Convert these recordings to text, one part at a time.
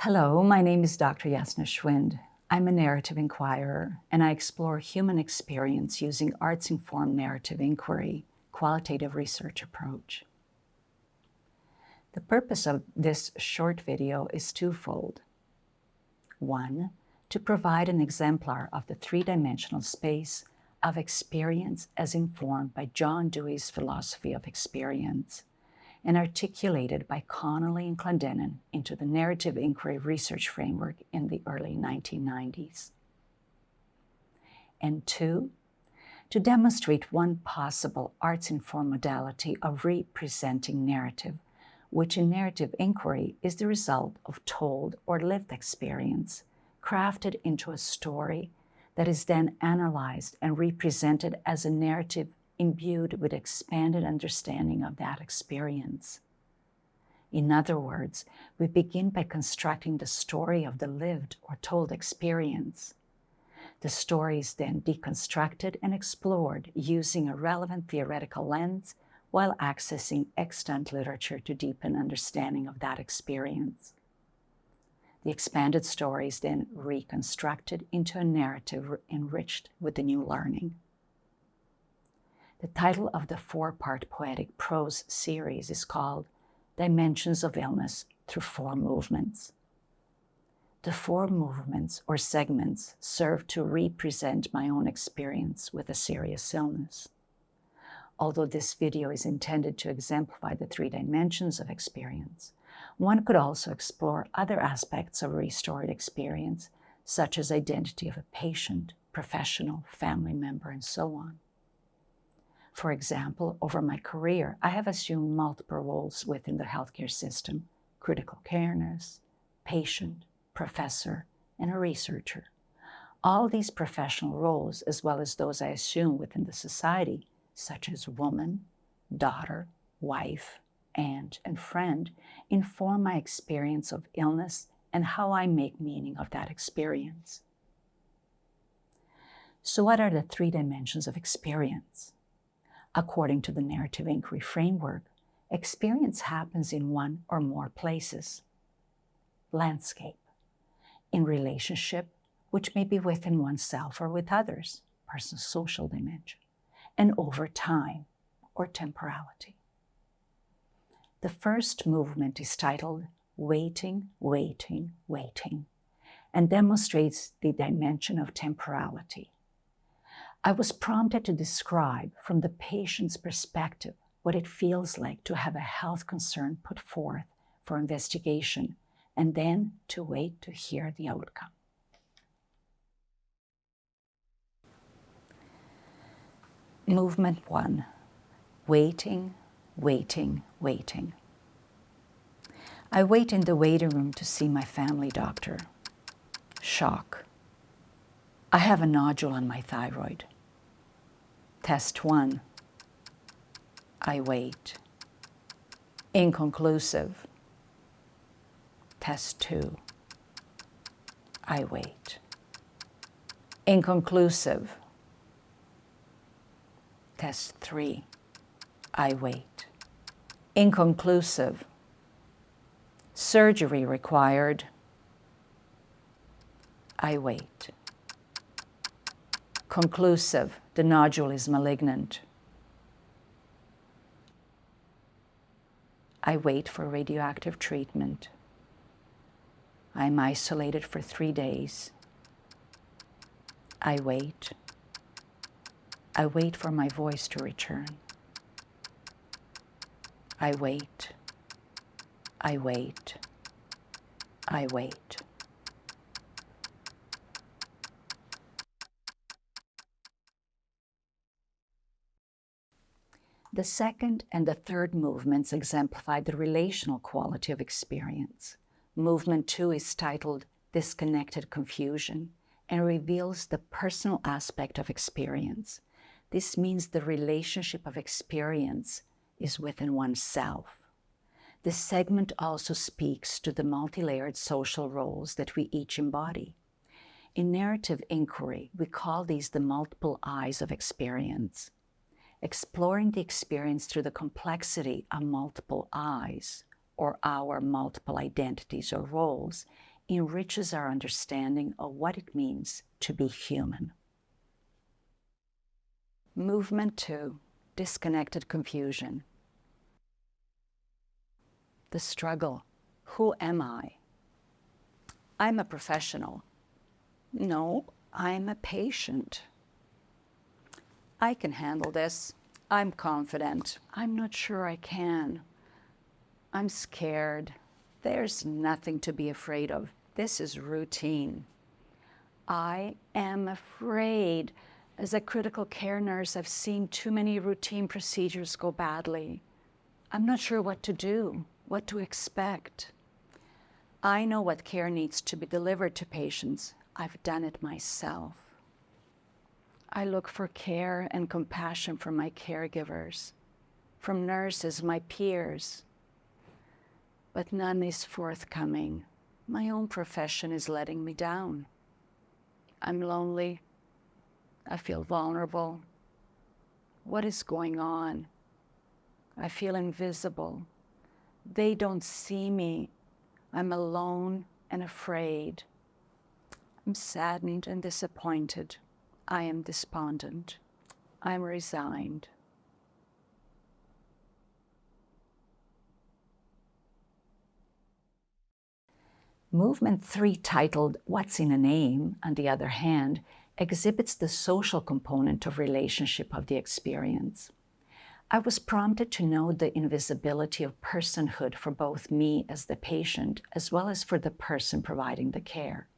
Hello, my name is Dr. Jasna Schwind. I'm a narrative inquirer, and I explore human experience using arts-informed narrative inquiry, qualitative research approach. The purpose of this short video is twofold. One, to provide an exemplar of the three-dimensional space of experience as informed by John Dewey's philosophy of experience, and articulated by Connolly and Clendenin into the narrative inquiry research framework in the early 1990s. And two, to demonstrate one possible arts-informed modality of representing narrative, which in narrative inquiry is the result of told or lived experience, crafted into a story that is then analyzed and represented as a narrative imbued with expanded understanding of that experience. In other words, we begin by constructing the story of the lived or told experience. The story is then deconstructed and explored using a relevant theoretical lens while accessing extant literature to deepen understanding of that experience. The expanded story is then reconstructed into a narrative enriched with the new learning. The title of the four-part poetic prose series is called Dimensions of Illness Through Four Movements. The four movements or segments serve to represent my own experience with a serious illness. Although this video is intended to exemplify the three dimensions of experience, one could also explore other aspects of restored experience, such as identity of a patient, professional, family member, and so on. For example, over my career, I have assumed multiple roles within the healthcare system: critical care nurse, patient, professor, and a researcher. All these professional roles, as well as those I assume within the society, such as woman, daughter, wife, aunt, and friend, inform my experience of illness and how I make meaning of that experience. So what are the three dimensions of experience? According to the narrative inquiry framework, experience happens in one or more places. Landscape, in relationship, which may be within oneself or with others, personal social dimension, and over time, or temporality. The first movement is titled Waiting, Waiting, Waiting, and demonstrates the dimension of temporality. I was prompted to describe from the patient's perspective what it feels like to have a health concern put forth for investigation and then to wait to hear the outcome. Movement 1. Waiting, waiting, waiting. I wait in the waiting room to see my family doctor. Shock. I have a nodule on my thyroid. Test 1. I wait. Inconclusive. Test 2. I wait. Inconclusive. Test 3. I wait. Inconclusive. Surgery required. I wait. Conclusive, the nodule is malignant. I wait for radioactive treatment. I am isolated for 3 days. I wait. I wait for my voice to return. I wait. I wait. I wait. The second and the third movements exemplify the relational quality of experience. Movement 2 is titled Disconnected Confusion and reveals the personal aspect of experience. This means the relationship of experience is within oneself. This segment also speaks to the multi-layered social roles that we each embody. In narrative inquiry, we call these the multiple eyes of experience. Exploring the experience through the complexity of multiple eyes, or our multiple identities or roles, enriches our understanding of what it means to be human. Movement 2, disconnected confusion. The struggle. Who am I? I'm a professional. No, I'm a patient. I can handle this. I'm confident. I'm not sure I can. I'm scared. There's nothing to be afraid of. This is routine. I am afraid. As a critical care nurse, I've seen too many routine procedures go badly. I'm not sure what to do, what to expect. I know what care needs to be delivered to patients. I've done it myself. I look for care and compassion from my caregivers, from nurses, my peers. But none is forthcoming. My own profession is letting me down. I'm lonely. I feel vulnerable. What is going on? I feel invisible. They don't see me. I'm alone and afraid. I'm saddened and disappointed. I am despondent. I'm resigned. Movement 3, titled What's in a Name, on the other hand, exhibits the social component of relationship of the experience. I was prompted to note the invisibility of personhood for both me as the patient as well as for the person providing the care.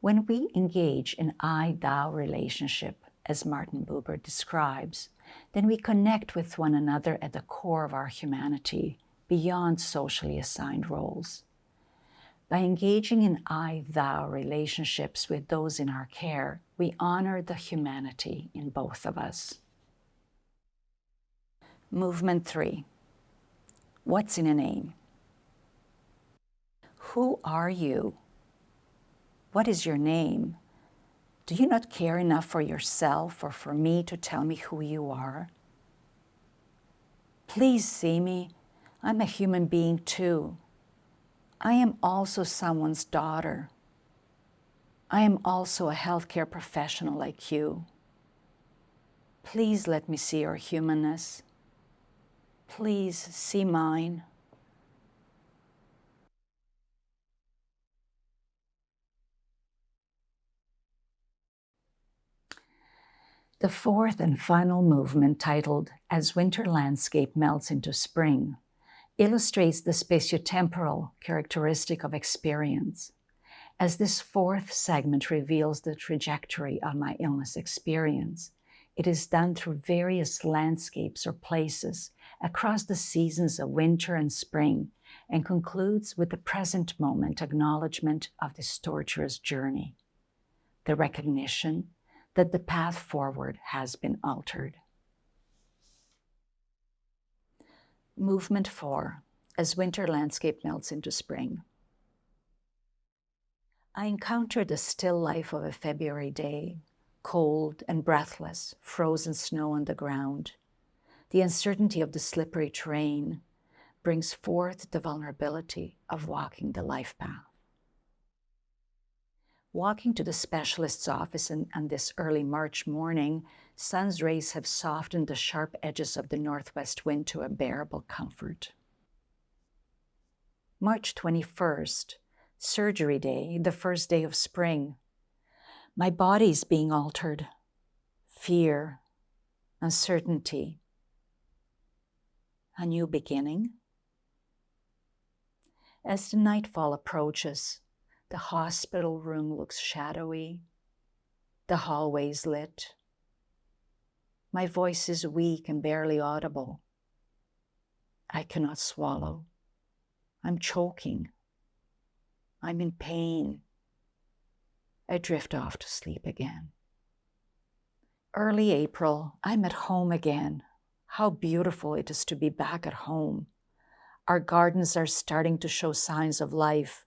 When we engage in I-thou relationship, as Martin Buber describes, then we connect with one another at the core of our humanity, beyond socially assigned roles. By engaging in I-thou relationships with those in our care, we honor the humanity in both of us. Movement 3. What's in a name? Who are you? What is your name? Do you not care enough for yourself or for me to tell me who you are? Please see me. I'm a human being too. I am also someone's daughter. I am also a healthcare professional like you. Please let me see your humanness. Please see mine. The fourth and final movement, titled As Winter Landscape Melts into Spring, illustrates the spatiotemporal characteristic of experience. As this fourth segment reveals the trajectory of my illness experience, it is done through various landscapes or places across the seasons of winter and spring, and concludes with the present moment acknowledgement of this torturous journey, the recognition that the path forward has been altered. Movement 4, as winter landscape melts into spring. I encountered the still life of a February day, cold and breathless, frozen snow on the ground. The uncertainty of the slippery terrain brings forth the vulnerability of walking the life path. Walking to the specialist's office on this early March morning, sun's rays have softened the sharp edges of the northwest wind to a bearable comfort. March 21st, surgery day, the first day of spring. My body's being altered. Fear, uncertainty, a new beginning. As the nightfall approaches, the hospital room looks shadowy, the hallways lit. My voice is weak and barely audible. I cannot swallow. I'm choking. I'm in pain. I drift off to sleep again. Early April, I'm at home again. How beautiful it is to be back at home. Our gardens are starting to show signs of life,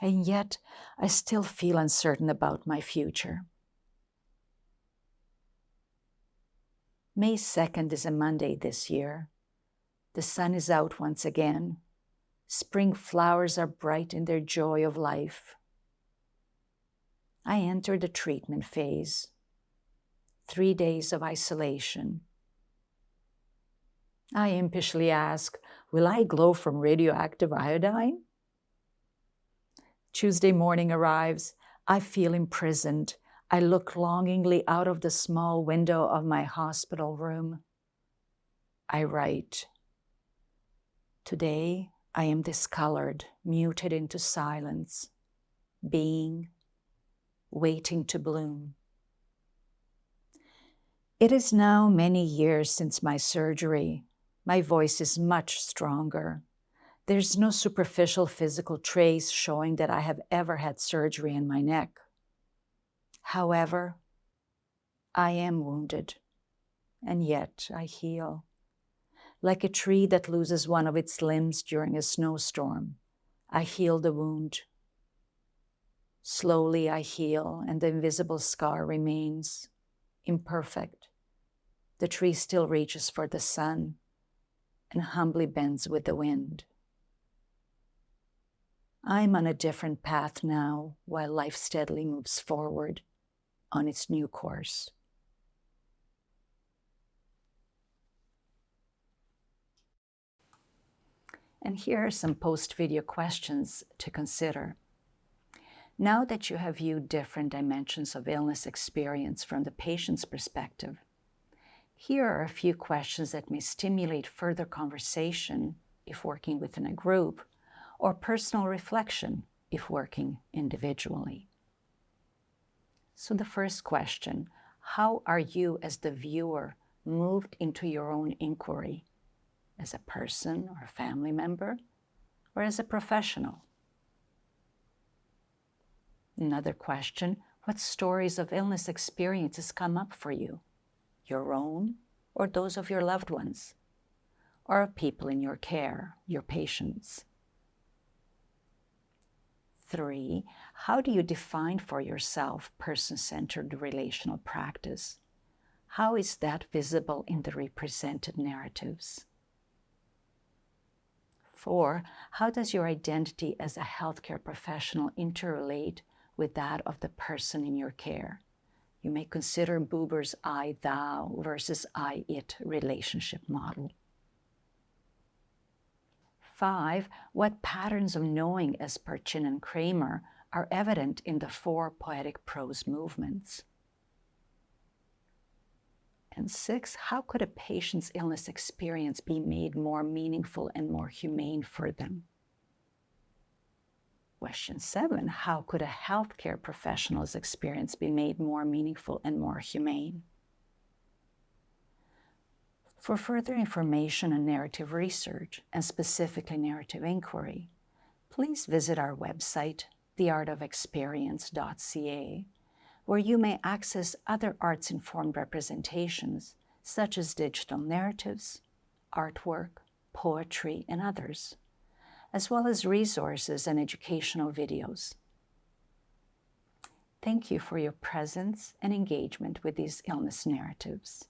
and yet I still feel uncertain about my future. May 2nd is a Monday this year. The sun is out once again. Spring flowers are bright in their joy of life. I enter the treatment phase. 3 days of isolation. I impishly ask, will I glow from radioactive iodine? Tuesday morning arrives. I feel imprisoned. I look longingly out of the small window of my hospital room. I write, today I am discolored, muted into silence, being, waiting to bloom. It is now many years since my surgery. My voice is much stronger. There's no superficial physical trace showing that I have ever had surgery in my neck. However, I am wounded, and yet I heal. Like a tree that loses one of its limbs during a snowstorm, I heal the wound. Slowly I heal, and the invisible scar remains, imperfect. The tree still reaches for the sun and humbly bends with the wind. I'm on a different path now, while life steadily moves forward on its new course. And here are some post-video questions to consider. Now that you have viewed different dimensions of illness experience from the patient's perspective, here are a few questions that may stimulate further conversation if working within a group, or personal reflection if working individually. So the first question, how are you as the viewer moved into your own inquiry? As a person or a family member, or as a professional? Another question, what stories of illness experiences come up for you? Your own or those of your loved ones, or of people in your care, your patients? 3, how do you define for yourself person-centered relational practice? How is that visible in the represented narratives? 4, how does your identity as a healthcare professional interrelate with that of the person in your care? You may consider Buber's I-thou versus I-it relationship model. 5, what patterns of knowing as per Chin and Kramer are evident in the 4 poetic prose movements? And 6, how could a patient's illness experience be made more meaningful and more humane for them? Question 7, how could a healthcare professional's experience be made more meaningful and more humane? For further information on narrative research, and specifically narrative inquiry, please visit our website, theartofexperience.ca, where you may access other arts-informed representations, such as digital narratives, artwork, poetry, and others, as well as resources and educational videos. Thank you for your presence and engagement with these illness narratives.